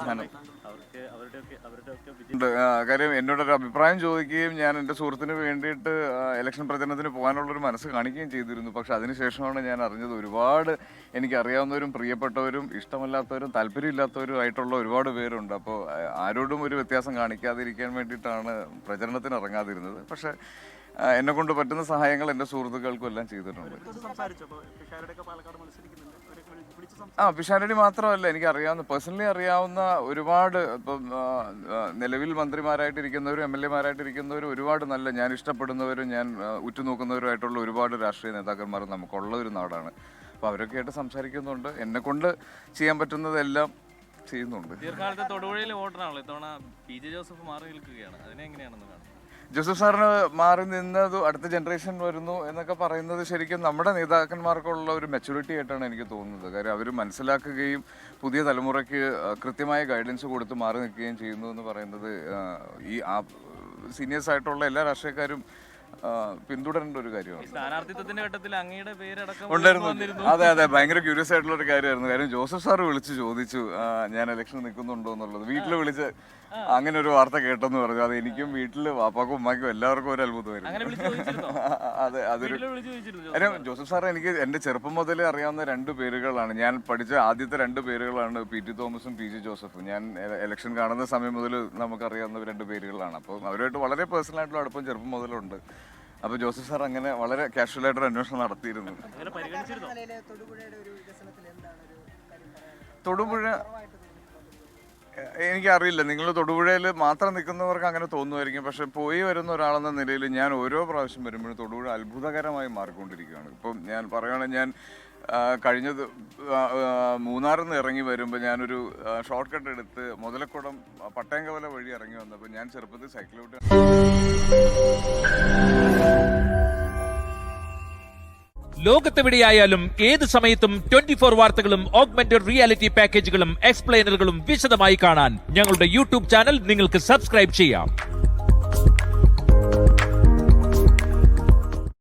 അവസാനം. കാര്യം എന്നോടൊരു അഭിപ്രായം ചോദിക്കുകയും ഞാൻ എൻ്റെ സുഹൃത്തിന് വേണ്ടിയിട്ട് ഇലക്ഷൻ പ്രചരണത്തിന് പോകാനുള്ളൊരു മനസ്സ് കാണിക്കുകയും ചെയ്തിരുന്നു. പക്ഷെ അതിനുശേഷമാണ് ഞാൻ അറിഞ്ഞത് ഒരുപാട് എനിക്കറിയാവുന്നവരും പ്രിയപ്പെട്ടവരും ഇഷ്ടമല്ലാത്തവരും താല്പര്യമില്ലാത്തവരും ആയിട്ടുള്ള ഒരുപാട് പേരുണ്ട്. അപ്പോൾ ആരോടും ഒരു വ്യത്യാസം കാണിക്കാതിരിക്കാൻ വേണ്ടിയിട്ടാണ് പ്രചരണത്തിന് ഇറങ്ങാതിരുന്നത്. പക്ഷേ എന്നെ കൊണ്ട് പറ്റുന്ന സഹായങ്ങൾ എൻ്റെ സുഹൃത്തുക്കൾക്കും എല്ലാം ചെയ്തിട്ടുണ്ട്. പിഷാരടി മാത്രമല്ല, എനിക്ക് അറിയാവുന്ന പേഴ്സണലി അറിയാവുന്ന ഒരുപാട് ഇപ്പം നിലവിൽ മന്ത്രിമാരായിട്ടിരിക്കുന്നവരും MLA-മാരായിട്ടിരിക്കുന്നവരും ഒരുപാട് നല്ല ഞാൻ ഇഷ്ടപ്പെടുന്നവരും ഞാൻ ഉറ്റുനോക്കുന്നവരുമായിട്ടുള്ള ഒരുപാട് രാഷ്ട്രീയ നേതാക്കന്മാർ നമുക്കുള്ള ഒരു നാടാണ്. അപ്പോൾ അവരൊക്കെ ആയിട്ട് സംസാരിക്കുന്നുണ്ട്. എന്നെ കൊണ്ട് ചെയ്യാൻ പറ്റുന്നതെല്ലാം ചെയ്യുന്നുണ്ട്. ദീർഘകാലത്തെ തൊടുപുഴയിലെ വോട്ടറാണല്ലോ ഇത്തവണ PJ ജോസഫ് മാറി നിൽക്കുകയാണ്. അതിനെങ്ങനെയാണെന്ന് കാണുന്നത്? ജോസഫ് സാറിന് മാറി നിന്നത് അടുത്ത ജനറേഷൻ വരുന്നു എന്നൊക്കെ പറയുന്നത് ശരിക്കും നമ്മുടെ നേതാക്കന്മാർക്കുള്ള ഒരു മെച്യൂരിറ്റി ആയിട്ടാണ് എനിക്ക് തോന്നുന്നത്. കാര്യം അവർ മനസ്സിലാക്കുകയും പുതിയ തലമുറയ്ക്ക് കൃത്യമായ ഗൈഡൻസ് കൊടുത്ത് മാറി നിൽക്കുകയും ചെയ്യുന്നു എന്ന് പറയുന്നത് ഈ സീനിയേഴ്സ് ആയിട്ടുള്ള എല്ലാ രാഷ്ട്രീയക്കാരും പിന്തുടരേണ്ട ഒരു കാര്യമാണ്. സ്ഥാനാർത്ഥിത്വത്തിന്റെ ഘട്ടത്തിൽ അങ്ങയുടെ പേരടക്കം ഉണ്ടായിരുന്നു. അതെ, ഭയങ്കര ക്യൂരിയസ് ആയിട്ടുള്ള ഒരു കാര്യമായിരുന്നു. കാര്യം ജോസഫ് സാർ വിളിച്ച് ചോദിച്ചു ഞാൻ ഇലക്ഷൻ നിൽക്കുന്നുണ്ടോ എന്നുള്ളത്. വീട്ടിൽ വിളിച്ച് അങ്ങനെ ഒരു വാർത്ത കേട്ടെന്ന് പറഞ്ഞു. അത് എനിക്കും വീട്ടിൽ വാപ്പാക്കും ഉമ്മാക്കും എല്ലാവർക്കും ഒരു അത്ഭുതമായിരുന്നു. അതെ, അതൊരു ജോസഫ് സാർ എനിക്ക് എൻ്റെ ചെറുപ്പം മുതലേ അറിയാവുന്ന 2 പേരുകളാണ്. ഞാൻ പഠിച്ച ആദ്യത്തെ 2 പേരുകളാണ് PT തോമസും PJ ജോസഫും. ഞാൻ ഇലക്ഷൻ കാണുന്ന സമയം മുതൽ നമുക്കറിയാവുന്ന 2 പേരുകളാണ്. അപ്പോൾ അവരുമായിട്ട് വളരെ പേഴ്സണൽ ആയിട്ടുള്ള അടുപ്പം ചെറുപ്പം മുതലുണ്ട്. അപ്പോൾ ജോസഫ് സാർ അങ്ങനെ വളരെ കാഷ്വലായിട്ടൊരു അന്വേഷണം നടത്തിയിരുന്നു. തൊടുപുഴ എനിക്കറിയില്ല, നിങ്ങൾ തൊടുപുഴയിൽ മാത്രം നിൽക്കുന്നവർക്ക് അങ്ങനെ തോന്നുമായിരിക്കും. പക്ഷെ പോയി വരുന്ന ഒരാളെന്ന നിലയിൽ ഞാൻ ഓരോ പ്രാവശ്യം വരുമ്പോഴും തൊടുപുഴ അത്ഭുതകരമായി മാറിക്കൊണ്ടിരിക്കുകയാണ്. ഇപ്പം ഞാൻ പറയുകയാണെങ്കിൽ ഞാൻ കഴിഞ്ഞത് മൂന്നാറിൽ നിന്ന് ഇറങ്ങി വരുമ്പോൾ ഞാനൊരു ഷോർട്ട് കട്ട് എടുത്ത് മുതലക്കുടം പട്ടയങ്കവല വഴി ഇറങ്ങി വന്നപ്പോൾ ഞാൻ ചെറുപ്പത്തിൽ സൈക്കിളോട്ട് ലോകത്തെവിടെയായാലും ഏത് സമയത്തും 24 വാർത്തകളും ഓഗ്മെന്റഡ് റിയാലിറ്റി പാക്കേജുകളും എക്സ്പ്ലെയിനറുകളും വിശദമായി കാണാൻ ഞങ്ങളുടെ YouTube ചാനൽ നിങ്ങൾക്ക് സബ്സ്ക്രൈബ് ചെയ്യാം.